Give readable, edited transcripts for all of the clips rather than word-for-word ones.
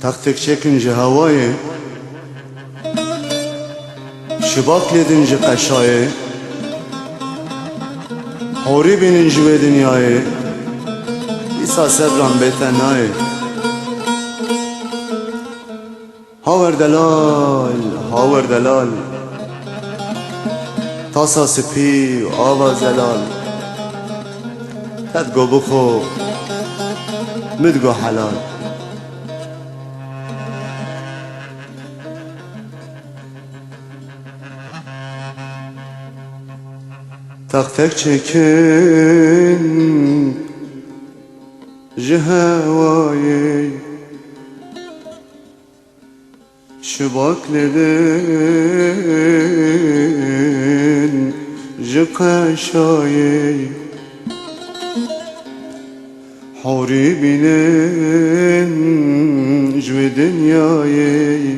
Taktık çekince havayı, şıbak ledince kaşayı, hori bininci ve dünyayı, İsa sebran betenayı. Haver delal, tasa sipi ava zelal, tedgo bukho, midgo halal. Tak tek çekin jihevayı, şıbakledin jikaşayı, hori binin jve dünyayı,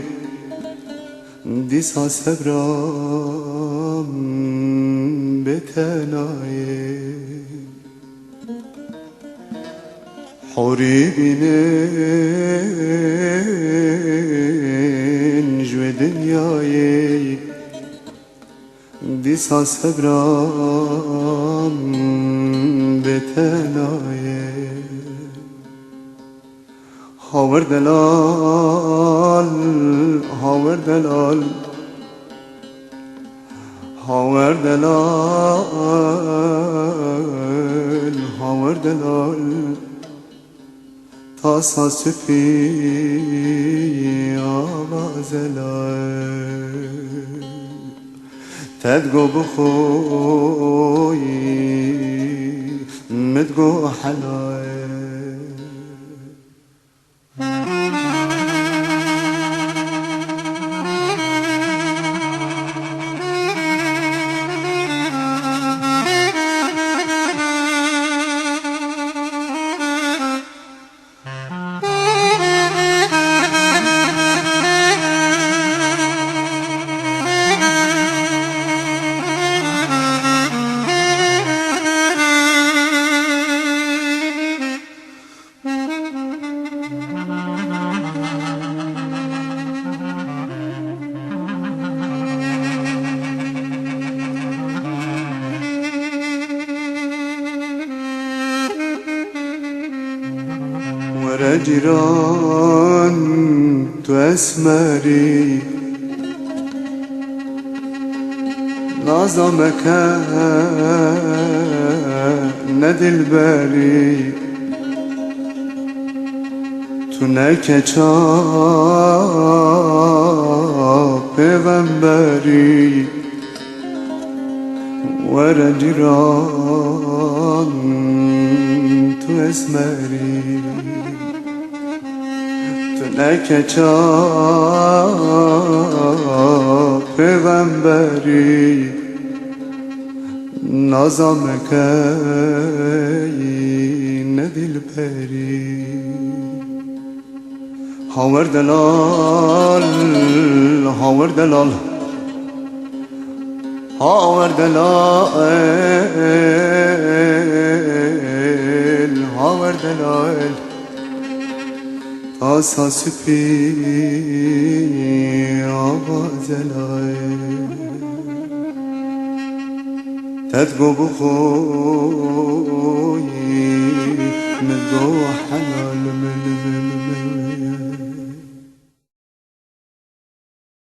disa sebram betenaye, hori binin jve dünyayı, disa sebram betenaye. Haver delal, haver delal, haver delal, haver delal, tasa süpi avazelal, tedgo bukhoyi, midgo halal. ورا جيران تو اسمري نظمك ندل بالي تو نکچا پیغمبری ورا جيران تو اسمري نکچا پیغمبری نظامک ندل پری هاور دلال هاور دلال هاور دلال هاور دلال tasa süpi avazelay, tedgo bukhoyi, midgo halal.